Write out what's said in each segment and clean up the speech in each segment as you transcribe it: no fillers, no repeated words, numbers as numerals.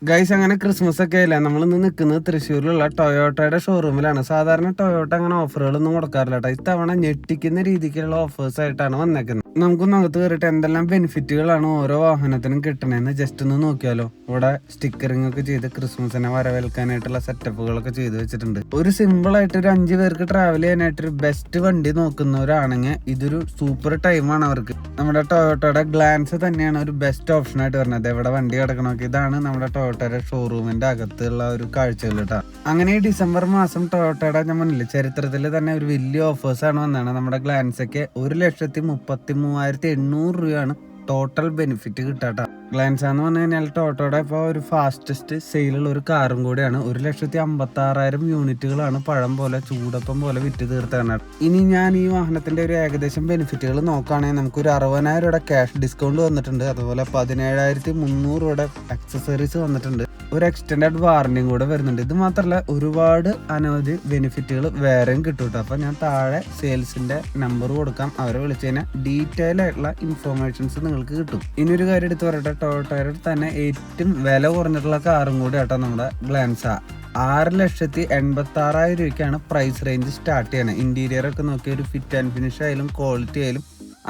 Guys, അങ്ങനെ Christmas ഒക്കെ അല്ലേ. നമ്മളിന്ന് നിൽക്കുന്നത് തൃശ്ശൂരിലുള്ള ടൊയോട്ടയുടെ ഷോറൂമിലാണ്. സാധാരണ ടൊയോട്ട അങ്ങനെ ഓഫറുകളൊന്നും കൊടുക്കാറില്ല കേട്ടോ. ഇത്തവണ ഞെട്ടിക്കുന്ന രീതിക്കുള്ള ഓഫേഴ്സ് ആയിട്ടാണ് വന്നേക്കുന്നത്. നമുക്കൊന്ന് അകത്ത് കയറിയിട്ട് എന്തെല്ലാം ബെനിഫിറ്റുകളാണ് ഓരോ വാഹനത്തിനും കിട്ടണേന്ന് ജസ്റ്റ് ഒന്ന് നോക്കിയാലോ. ഇവിടെ സ്റ്റിക്കറിംഗ് ഒക്കെ ചെയ്ത് ക്രിസ്മസിനെ വരവേൽക്കാനായിട്ടുള്ള സെറ്റപ്പുകളൊക്കെ ചെയ്ത് വെച്ചിട്ടുണ്ട്. ഒരു സിമ്പിൾ ആയിട്ട് ഒരു 5 പേർക്ക് ട്രാവൽ ചെയ്യാനായിട്ട് ഒരു ബെസ്റ്റ് വണ്ടി നോക്കുന്നവരാണെങ്കിൽ ഇതൊരു സൂപ്പർ ടൈമാണ് അവർക്ക്. നമ്മുടെ ടൊയോട്ടയുടെ ഗ്ലാൻസ് തന്നെയാണ് ഒരു ബെസ്റ്റ് ഓപ്ഷൻ ആയിട്ട് വരുന്നത്. എവിടെ വണ്ടി കിടക്കണമൊക്കെ ഇതാണ് നമ്മുടെ ടൊയോട്ടയുടെ ഷോറൂമിന്റെ അകത്തുള്ള ഒരു കാഴ്ചകൾ കേട്ടോ. അങ്ങനെ ഈ ഡിസംബർ മാസം ടൊയോട്ടയുടെ ഞാൻ മുന്നിൽ ചരിത്രത്തിൽ തന്നെ ഒരു വലിയ ഓഫേഴ്സ് ആണ് വന്നതാണ്. നമ്മുടെ ഗ്ലാൻസൊക്കെ 1,33,800 രൂപയാണ് ടോട്ടൽ ബെനിഫിറ്റ് കിട്ടാട്ടോ. ഗ്ലാൻസ് എന്ന് പറഞ്ഞു കഴിഞ്ഞാൽ ടോട്ടോയുടെ ഇപ്പോൾ ഒരു ഫാസ്റ്റസ്റ്റ് സെയിലുള്ള ഒരു കാറും കൂടിയാണ്. 1,56,000 യൂണിറ്റുകളാണ് പഴം പോലെ ചൂടപ്പം പോലെ വിറ്റ് തീർത്താണ്. ഇനി ഞാൻ ഈ വാഹനത്തിന്റെ ഒരു ഏകദേശം ബെനിഫിറ്റുകൾ നോക്കുകയാണെങ്കിൽ നമുക്കൊരു 60,000 രൂപയുടെ ക്യാഷ് ഡിസ്കൗണ്ട് വന്നിട്ടുണ്ട്. അതുപോലെ 17,300 രൂപയുടെ അക്സസറീസ് വന്നിട്ടുണ്ട്. ഒരു എക്സ്റ്റൻഡഡ് വാറന്റിയും കൂടെ വരുന്നുണ്ട്. ഇത് മാത്രമല്ല ഒരുപാട് അനവധി ബെനിഫിറ്റുകൾ വേറെയും കിട്ടും കേട്ടോ. അപ്പോൾ ഞാൻ താഴെ സെയിൽസിന്റെ നമ്പർ കൊടുക്കാം. അവരെ വിളിച്ചു കഴിഞ്ഞാൽ ഡീറ്റെയിൽ ആയിട്ടുള്ള ഇൻഫോർമേഷൻസ് നിങ്ങൾക്ക് കിട്ടും. ഇനി ഒരു കാര്യം എടുത്ത് പറയട്ടെ, ടൊയോട്ടയുടെ തന്നെ ഏറ്റവും വില കുറഞ്ഞിട്ടുള്ള കാറും കൂടി ആട്ടോ നമ്മുടെ ഗ്ലാൻസ. 6,86,000 രൂപയ്ക്കാണ് പ്രൈസ് റേഞ്ച് സ്റ്റാർട്ട് ചെയ്യണത്. ഇന്റീരിയർ ഒക്കെ നോക്കിയ ഒരു ഫിറ്റ് ആൻഡ് ഫിനിഷ് ആയാലും ക്വാളിറ്റി ആയാലും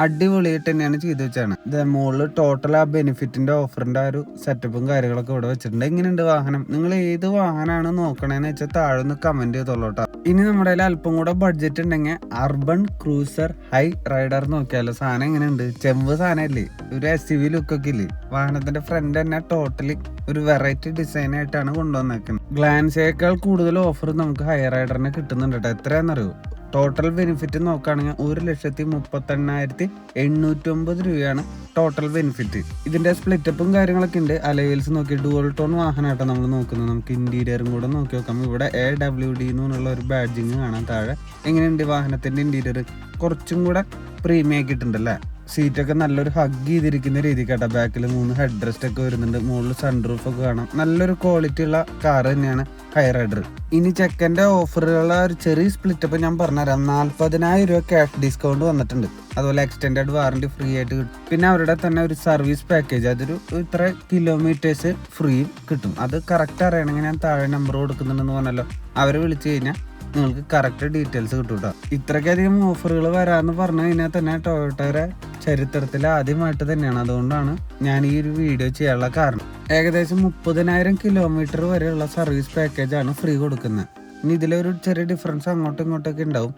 അടിപൊളിയായിട്ട് തന്നെയാണ് ചെയ്തു വെച്ചാണ്. ഇത് മുകളിൽ ടോട്ടൽ ആ ബെനിഫിറ്റിന്റെ ഓഫറിന്റെ ആ ഒരു സെറ്റപ്പും കാര്യങ്ങളൊക്കെ ഇവിടെ വെച്ചിട്ടുണ്ട്. എങ്ങനെയുണ്ട് വാഹനം? നിങ്ങൾ ഏത് വാഹനമാണ് നോക്കണേന്ന് വെച്ചാൽ താഴെ ഒന്ന് കമന്റ് ചെയ്തോളൂട്ടോ. ഇനി നമ്മുടെ കയ്യിൽ അല്പം കൂടെ ബഡ്ജറ്റ് ഉണ്ടെങ്കിൽ അർബൻ ക്രൂസർ ഹൈ റൈഡർ നോക്കിയാലോ. സാധനം എങ്ങനെയുണ്ട്? ചെമ്പ് സാധനമല്ലേ, ഒരു SUV ലുക്കൊക്കെ ഇല്ലേ. വാഹനത്തിന്റെ ഫ്രണ്ട് തന്നെ ടോട്ടലി ഒരു വെറൈറ്റി ഡിസൈൻ ആയിട്ടാണ് കൊണ്ടുവന്നേക്കുന്നത്. ഗ്ലാൻസേക്കാൾ കൂടുതൽ ഓഫർ നമുക്ക് ഹൈ റൈഡറിന് കിട്ടുന്നുണ്ട് കേട്ടോ. എത്രയാണെന്നറിയോ? ടോട്ടൽ ബെനിഫിറ്റ് നോക്കുകയാണെങ്കിൽ 1,38,809 രൂപയാണ് ടോട്ടൽ ബെനിഫിറ്റ്. ഇതിന്റെ സ്പ്ലിറ്റപ്പും കാര്യങ്ങളൊക്കെ ഉണ്ട്. അലവൽസ് നോക്കി ഡുവൽ ടോൺ വാഹനമായിട്ട് നമ്മൾ നോക്കുന്നത്. നമുക്ക് ഇന്റീരിയറും കൂടെ നോക്കി നോക്കാം. ഇവിടെ AWD എന്നുള്ള ഒരു ബാഡ്ജിങ് കാണാൻ താഴെ. എങ്ങനെയുണ്ട് വാഹനത്തിന്റെ ഇന്റീരിയർ? കുറച്ചും കൂടെ പ്രീമിയം ആക്കിയിട്ടുണ്ടല്ലേ. സീറ്റൊക്കെ നല്ലൊരു ഹഗ് ചെയ്തിരിക്കുന്ന രീതി കേട്ടോ. ബാക്കിൽ 3 ഹെഡ് റെസ്റ്റ് ഒക്കെ വരുന്നുണ്ട്. മുകളിൽ സൺറൂഫ് ഒക്കെ കാണാം. നല്ലൊരു ക്വാളിറ്റി ഉള്ള കാർ തന്നെയാണ് ഹൈ റൈഡർ. ഇനി ചെക്കൻ്റെ ഓഫറുള്ള ഒരു ചെറിയ സ്പ്ലിറ്റപ്പ് ഞാൻ പറഞ്ഞുതരാം. 40,000 രൂപ ക്യാഷ് ഡിസ്കൗണ്ട് വന്നിട്ടുണ്ട്. അതുപോലെ എക്സ്റ്റൻഡഡ് വാറന്റി ഫ്രീ ആയിട്ട് കിട്ടും. പിന്നെ അവരുടെ തന്നെ ഒരു സർവീസ് പാക്കേജ്, അതൊരു ഇത്ര കിലോമീറ്റേഴ്സ് ഫ്രീ കിട്ടും. അത് കറക്റ്റ് അറിയണമെങ്കിൽ ഞാൻ താഴെ നമ്പർ കൊടുക്കുന്നുണ്ടെന്ന് പറഞ്ഞല്ലോ. അവരെ വിളിച്ചു കഴിഞ്ഞാൽ നിങ്ങൾക്ക് കറക്റ്റ് ഡീറ്റെയിൽസ് കിട്ടും കേട്ടോ. ഇത്രയ്ക്കധികം ഓഫറുകൾ വരാമെന്ന് പറഞ്ഞു കഴിഞ്ഞാൽ തന്നെ ടൊയോട്ടയുടെ ചരിത്രത്തിൽ ആദ്യമായിട്ട് തന്നെയാണ്. അതുകൊണ്ടാണ് ഞാൻ ഈ ഒരു വീഡിയോ ചെയ്യാനുള്ള കാരണം. ഏകദേശം 30,000 കിലോമീറ്റർ വരെയുള്ള സർവീസ് പാക്കേജാണ് ഫ്രീ കൊടുക്കുന്നത്. ഇനി ഇതിലൊരു ചെറിയ ഡിഫറൻസ് അങ്ങോട്ടും ഇങ്ങോട്ടൊക്കെ ഉണ്ടാവും.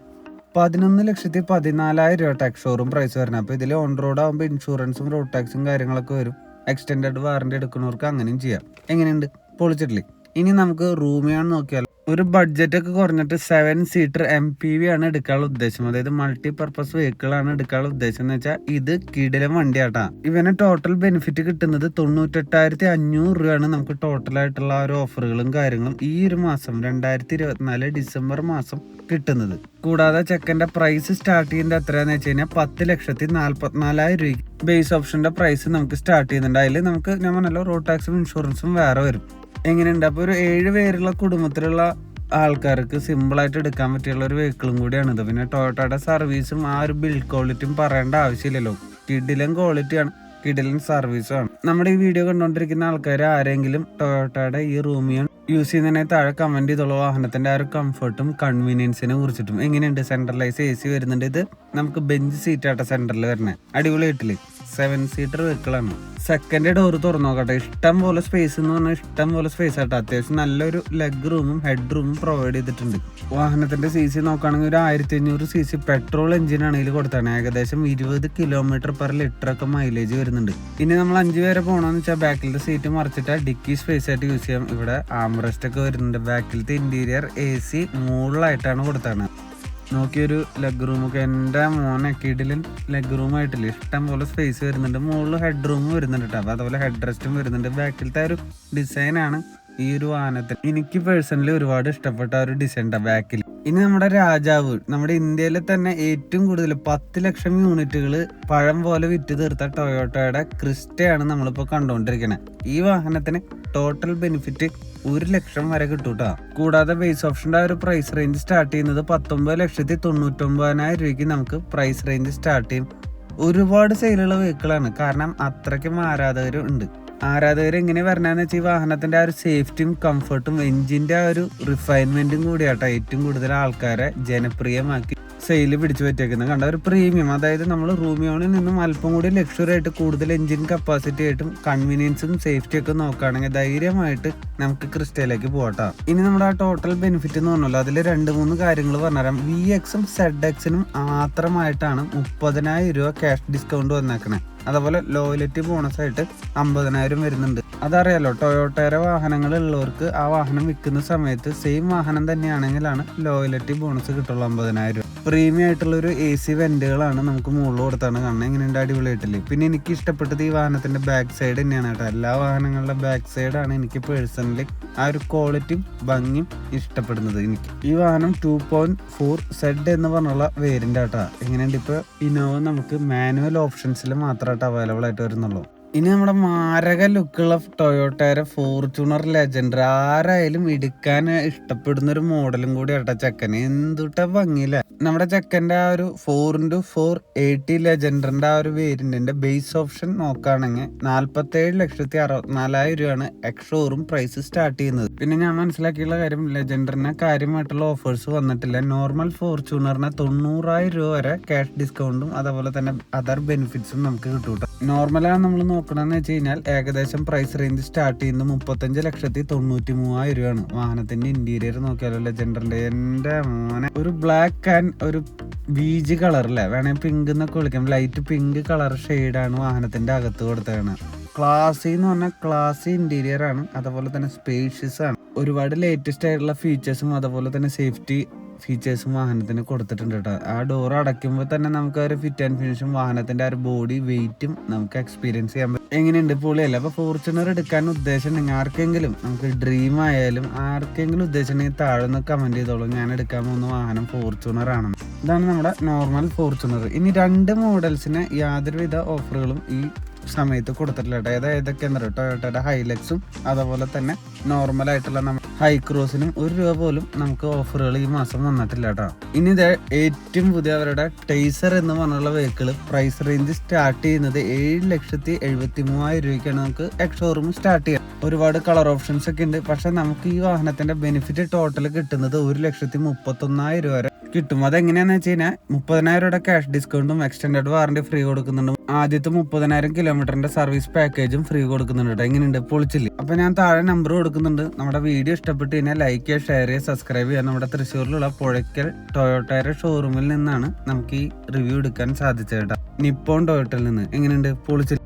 11,14,000 രൂപ ടാക്സ് ഷോറൂം പ്രൈസ് വരുന്നത്. അപ്പോൾ ഇതിൽ ഓൺ റോഡ് ആകുമ്പോൾ ഇൻഷുറൻസും റോഡ് ടാക്സും കാര്യങ്ങളൊക്കെ വരും. എക്സ്റ്റൻഡഡ് വാറന്റി എടുക്കുന്നവർക്ക് അങ്ങനെയും ചെയ്യാം. എങ്ങനെയുണ്ട്? പൊളിച്ചിട്ടില്ലേ? ഇനി നമുക്ക് റൂമിയാണ് നോക്കിയാൽ ഒരു ബഡ്ജറ്റ് ഒക്കെ കുറഞ്ഞിട്ട് 7 സീറ്റർ MPV ആണ് എടുക്കാനുള്ള ഉദ്ദേശം. അതായത് മൾട്ടി പർപ്പസ് വെഹിക്കിൾ ആണ് എടുക്കാനുള്ള ഉദ്ദേശം എന്ന് വെച്ചാൽ ഇത് കിടിലൻ വണ്ടിയാട്ടാ. ഇവന് ടോട്ടൽ ബെനിഫിറ്റ് കിട്ടുന്നത് 98,500 രൂപയാണ് നമുക്ക് ടോട്ടലായിട്ടുള്ള ഒരു ഓഫറുകളും കാര്യങ്ങളും ഈ ഒരു മാസം 2024 ഡിസംബർ മാസം കിട്ടുന്നത്. കൂടാതെ ചെക്കൻ്റെ പ്രൈസ് സ്റ്റാർട്ട് ചെയ്യുന്നത് എത്രയാന്ന് വെച്ച് കഴിഞ്ഞാൽ 10,44,000 രൂപ ബേസ് ഓപ്ഷന്റെ പ്രൈസ് നമുക്ക് സ്റ്റാർട്ട് ചെയ്യുന്നുണ്ട്. അതിൽ നമുക്ക് ഞാൻ പറഞ്ഞല്ലോ റോഡ് ടാക്സും ഇൻഷുറൻസും വേറെ വരും. എങ്ങനെയുണ്ട്? അപ്പോൾ ഒരു 7 പേരുള്ള കുടുംബത്തിലുള്ള ആൾക്കാർക്ക് സിമ്പിളായിട്ട് എടുക്കാൻ പറ്റിയുള്ള ഒരു വെഹിക്കിളും കൂടിയാണിത്. പിന്നെ ടൊയോട്ടയുടെ സർവീസും ആ ഒരു ബിൽഡ് ക്വാളിറ്റിയും പറയേണ്ട ആവശ്യമില്ലല്ലോ. കിടിലൻ ക്വാളിറ്റിയാണ്, കിടിലൻ സർവീസുമാണ്. നമ്മുടെ ഈ വീഡിയോ കണ്ടുകൊണ്ടിരിക്കുന്ന ആൾക്കാർ ആരെങ്കിലും ടൊയോട്ടയുടെ ഈ റൂമിയൻ യൂസ് ചെയ്യുന്നതിനെ താഴെ കമന്റ് ചെയ്തുള്ള വാഹനത്തിന്റെ ആ ഒരു കംഫർട്ടും കൺവീനിയൻസിനെ കുറിച്ചിട്ടും. എങ്ങനെയുണ്ട്? സെൻട്രലൈസ് AC വരുന്നുണ്ട്. ഇത് നമുക്ക് ബെഞ്ച് സീറ്റാട്ട സെന്ററിൽ വരുന്നത്. അടിപൊളിയായിട്ടില്ലേ? 7 സീറ്റർ വെഹിക്കിളാണ്. സെക്കൻഡ് ഡോർ തുറന്നു നോക്കട്ടെ. ഇഷ്ടം പോലെ സ്പേസ് എന്ന് പറഞ്ഞാൽ ഇഷ്ടം പോലെ സ്പേസ് ആട്ടോ. അത്യാവശ്യം നല്ലൊരു ലെഗ് റൂമും ഹെഡ് റൂമും പ്രൊവൈഡ് ചെയ്തിട്ടുണ്ട്. വാഹനത്തിന്റെ CC നോക്കുകയാണെങ്കിൽ ഒരു 1500 cc പെട്രോൾ എഞ്ചിനാണ് ഇതിൽ കൊടുത്താണ്. ഏകദേശം 20 km/ലിറ്റർ ഒക്കെ മൈലേജ് വരുന്നുണ്ട്. ഇനി നമ്മൾ 5 പേരെ പോകണമെന്ന് വെച്ചാൽ ബാക്കിലത്തെ സീറ്റ് മറിച്ചിട്ട് ഡിക്കി സ്പേസ് ആയിട്ട് യൂസ് ചെയ്യാം. ഇവിടെ ആംറെസ്റ്റ് ഒക്കെ വരുന്നുണ്ട്. ബാക്കിലത്തെ ഇന്റീരിയർ AC മുകളിലായിട്ടാണ് കൊടുത്താണ്. നോക്കിയൊരു ലെഗ് റൂമൊക്കെ എൻ്റെ മോനെ കിടിലൻ ലെഗ് റൂം ആയിട്ടില്ല. ഇഷ്ടം പോലെ സ്പേസ് വരുന്നുണ്ട്. മുകളിൽ ഹെഡ് റൂം വരുന്നുണ്ട് കേട്ടോ. അപ്പോൾ അതുപോലെ ഹെഡ് റെസ്റ്റും വരുന്നുണ്ട്. ബാക്കിലത്തെ ഒരു ഡിസൈനാണ് ഈ ഒരു വാഹനത്തിൽ എനിക്ക് പേഴ്സണലി ഒരുപാട് ഇഷ്ടപ്പെട്ട ഒരു ഡിസൈൻ ബാക്കിൽ. ഇനി നമ്മുടെ രാജാവ്, നമ്മുടെ ഇന്ത്യയിലെ തന്നെ ഏറ്റവും കൂടുതൽ 10 ലക്ഷം യൂണിറ്റുകൾ പഴം പോലെ വിറ്റ് തീർത്ത ടൊയോട്ടയുടെ ക്രിസ്റ്റയാണ് നമ്മളിപ്പോൾ കണ്ടുകൊണ്ടിരിക്കുന്നത്. ഈ വാഹനത്തിന് ടോട്ടൽ ബെനിഫിറ്റ് 1 ലക്ഷം വരെ കിട്ടൂട്ടാ. കൂടാതെ ബേസ് ഓപ്ഷന്റെ ഒരു പ്രൈസ് റേഞ്ച് സ്റ്റാർട്ട് ചെയ്യുന്നത് 19,99,000 രൂപയ്ക്ക് നമുക്ക് പ്രൈസ് റേഞ്ച് സ്റ്റാർട്ട് ചെയ്യും. ഒരുപാട് സെയിലുള്ള വെഹിക്കിളാണ്, കാരണം അത്രയ്ക്കും ആരാധകരും ഉണ്ട്. ആരാധകർ എങ്ങനെ പറഞ്ഞാന്ന് വെച്ചാൽ ഈ വാഹനത്തിന്റെ ആ ഒരു സേഫ്റ്റിയും കംഫർട്ടും എഞ്ചിന്റെ ആ ഒരു റിഫൈൻമെന്റും കൂടിയാട്ടോ ഏറ്റവും കൂടുതൽ ആൾക്കാരെ ജനപ്രിയമാക്കി സെയില് പിടിച്ചു പറ്റിയേക്കുന്നത്. കണ്ട ഒരു പ്രീമിയം, അതായത് നമ്മൾ റൂമിയോണിൽ നിന്നും അല്പം കൂടി ലക്ഷറി ആയിട്ട് കൂടുതൽ എഞ്ചിൻ കപ്പാസിറ്റി ആയിട്ടും കൺവീനിയൻസും സേഫ്റ്റി ഒക്കെ നോക്കുകയാണെങ്കിൽ ധൈര്യമായിട്ട് നമുക്ക് ക്രിസ്റ്റയിലേക്ക് പോകട്ടോ. ഇനി നമ്മുടെ ആ ടോട്ടൽ ബെനിഫിറ്റ് എന്ന് പറഞ്ഞല്ലോ, അതിൽ 2-3 കാര്യങ്ങൾ പറഞ്ഞുതരാം. VXും ZXനും മാത്രമായിട്ടാണ് 30,000 രൂപ ക്യാഷ് ഡിസ്കൗണ്ട് വന്നേക്കണേ. അതുപോലെ ലോയലിറ്റി ബോണസ് ആയിട്ട് 50,000 വരുന്നുണ്ട്. അതറിയാലോ, ടൊയോട്ടയുടെ വാഹനങ്ങൾ ഉള്ളവർക്ക് ആ വാഹനം വിൽക്കുന്ന സമയത്ത് സെയിം വാഹനം തന്നെയാണെങ്കിലാണ് ലോയലിറ്റി ബോണസ് കിട്ടുള്ളൂ 50,000 രൂപ. പ്രീമിയം ആയിട്ടുള്ള ഒരു AC വെന്റുകളാണ് നമുക്ക് മുകളിൽ കൊടുത്താണ് കാണുന്നത്. എങ്ങനെയുണ്ട്, അടിപൊളിയായിട്ടില്ലേ? പിന്നെ എനിക്ക് ഇഷ്ടപ്പെട്ടത് ഈ വാഹനത്തിന്റെ ബാക്ക് സൈഡ് തന്നെയാണ് കേട്ടോ. എല്ലാ വാഹനങ്ങളുടെ ബാക്ക് സൈഡാണ് എനിക്ക് പേഴ്സണലി ആ ഒരു ക്വാളിറ്റിയും ഭംഗിയും ഇഷ്ടപ്പെടുന്നത്. എനിക്ക് ഈ വാഹനം 2.4Z എന്ന് പറഞ്ഞുള്ള വേരിയന്റ് ആട്ടാ. എങ്ങനെയുണ്ട്, ഇപ്പൊ ഇന്നോവ നമുക്ക് മാനുവൽ ഓപ്ഷൻസിൽ മാത്രമായിട്ട് അവൈലബിൾ ആയിട്ട് വരുന്നുള്ളൂ. ഇനി നമ്മുടെ മാരക ലുക്കുള്ള ടൊയോട്ടയുടെ ഫോർച്യൂണർ ലെജൻഡർ ആരായാലും എടുക്കാൻ ഇഷ്ടപ്പെടുന്ന ഒരു മോഡലും കൂടി ആട്ടെ ചെക്കന്. എന്തുട്ട ഭംഗിയില്ല. നമ്മുടെ ചെക്കൻ്റെ ആ ഒരു 4x4 80 ലെജൻഡറിന്റെ ആ ഒരു വേരിയന്റിന്റെ ബേസ് ഓപ്ഷൻ നോക്കുകയാണെങ്കിൽ 47,64,000 രൂപയാണ് എക്സ്-ഷോറൂം പ്രൈസ് സ്റ്റാർട്ട് ചെയ്യുന്നത്. പിന്നെ ഞാൻ മനസ്സിലാക്കിയുള്ള കാര്യം, ലെജൻഡറിന് കാര്യമായിട്ടുള്ള ഓഫേഴ്സ് വന്നിട്ടില്ല. നോർമൽ ഫോർച്യൂണറിന് 90,000 രൂപ വരെ ക്യാഷ് ഡിസ്കൗണ്ടും അതുപോലെ തന്നെ അതർ ബെനിഫിറ്റ്സും നമുക്ക് കിട്ടും. നോർമലാണ് നമ്മൾ നോക്കണമെന്ന് വെച്ച് കഴിഞ്ഞാൽ ഏകദേശം പ്രൈസ് റേഞ്ച് സ്റ്റാർട്ട് ചെയ്യുന്നത് 35,93,000 രൂപയാണ്. വാഹനത്തിന്റെ ഇന്റീരിയർ നോക്കിയാലോ ലെജൻഡറിന്റെ, എന്റെ മോനെ, ഒരു ബ്ലാക്ക് ആൻഡ് ഒരു ബീജ് കളർ അല്ലേ, വേണമെങ്കിൽ പിങ്ക് എന്നൊക്കെ വിളിക്കാം. ലൈറ്റ് പിങ്ക് കളർ ഷെയ്ഡാണ് വാഹനത്തിന്റെ അകത്ത് കൊടുത്തതാണ്. ക്ലാസി എന്ന് പറഞ്ഞാൽ ക്ലാസി ഇന്റീരിയർ ആണ്, അതുപോലെ തന്നെ സ്പേഷ്യസ് ആണ്. ഒരുപാട് ലേറ്റസ്റ്റ് ആയിട്ടുള്ള ഫീച്ചേഴ്സും അതുപോലെ തന്നെ സേഫ്റ്റി ഫീച്ചേഴ്സും വാഹനത്തിന് കൊടുത്തിട്ടുണ്ട് കേട്ടോ. ആ ഡോർ അടയ്ക്കുമ്പോൾ തന്നെ നമുക്ക് ഒരു ഫിറ്റ് ആൻഡ് ഫിനിഷും വാഹനത്തിന്റെ ആ ഒരു ബോഡി വെയിറ്റും നമുക്ക് എക്സ്പീരിയൻസ് ചെയ്യാൻ പറ്റും. എങ്ങനെയുണ്ട്, പൊളിയല്ല? അപ്പൊ ഫോർച്യൂണർ എടുക്കാൻ ഉദ്ദേശമുണ്ടെങ്കിൽ ആർക്കെങ്കിലും, നമുക്ക് ഡ്രീം ആയാലും ആർക്കെങ്കിലും ഉദ്ദേശമുണ്ടെങ്കിൽ താഴെ നിന്ന് കമന്റ് ചെയ്തോളൂ. ഞാൻ എടുക്കാൻ പോകുന്ന വാഹനം ഫോർച്യൂണർ ആണെന്ന്. ഇതാണ് നമ്മുടെ നോർമൽ ഫോർച്യൂണർ. ഇനി 2 മോഡൽസിന് യാതൊരുവിധ ഓഫറുകളും ഈ സമയത്ത് കൊടുത്തിട്ടില്ല കേട്ടോ. ഏതൊക്കെയാണെന്ന് അറിയോ, ടൊയോട്ടയുടെ ഹൈലക്സും അതുപോലെ തന്നെ നോർമൽ ആയിട്ടുള്ള നമ്മുടെ ഹൈക്രോസിനും 1 രൂപ പോലും നമുക്ക് ഓഫറുകൾ ഈ മാസം വന്നിട്ടില്ല കേട്ടോ. ഇനി ഇത് ഏറ്റവും പുതിയ അവരുടെ ടേസർ എന്ന് പറഞ്ഞുള്ള വെഹിക്കിൾ പ്രൈസ് റേഞ്ച് സ്റ്റാർട്ട് ചെയ്യുന്നത് 7,73,000 രൂപയ്ക്കാണ് നമുക്ക് എക്സ്-ഷോറൂം സ്റ്റാർട്ട് ചെയ്യാം. ഒരുപാട് കളർ ഓപ്ഷൻസ് ഒക്കെ ഉണ്ട്. പക്ഷെ നമുക്ക് ഈ വാഹനത്തിന്റെ ബെനിഫിറ്റ് ടോട്ടൽ കിട്ടുന്നത് 1,31,000 രൂപ വരെ കിട്ടും. അതെങ്ങനെയാന്ന് വെച്ച് കഴിഞ്ഞാൽ 30,000 രൂപയുടെ ക്യാഷ് ഡിസ്കൗണ്ടും എക്സ്റ്റൻഡഡ് വാറണ്ടി ഫ്രീ കൊടുക്കുന്നുണ്ട്. ആദ്യത്തെ 30,000 കിലോമീറ്ററിന്റെ സർവീസ് പാക്കേജും ഫ്രീ കൊടുക്കുന്നുണ്ട്. എങ്ങനെയുണ്ട്, പൊളിച്ചില്ലേ? അപ്പൊ ഞാൻ താഴെ നമ്പർ കൊടുക്കുന്നുണ്ട്. നമ്മുടെ വീഡിയോ ഇഷ്ടപ്പെട്ട് കഴിഞ്ഞാൽ ലൈക്ക് ചെയ്യുക, ഷെയർ ചെയ്യുക, സബ്സ്ക്രൈബ് ചെയ്യുക. നമ്മുടെ തൃശ്ശൂരിലുള്ള പുഴയ്ക്കൽ ടൊയോട്ടയുടെ ഷോറൂമിൽ നിന്നാണ് നമുക്ക് ഈ റിവ്യൂ എടുക്കാൻ സാധിച്ചത് കേട്ടോ. നിപ്പോൺ ടൊയോട്ടയിൽ നിന്ന്. എങ്ങനെയുണ്ട്, പൊളിച്ചില്ലേ?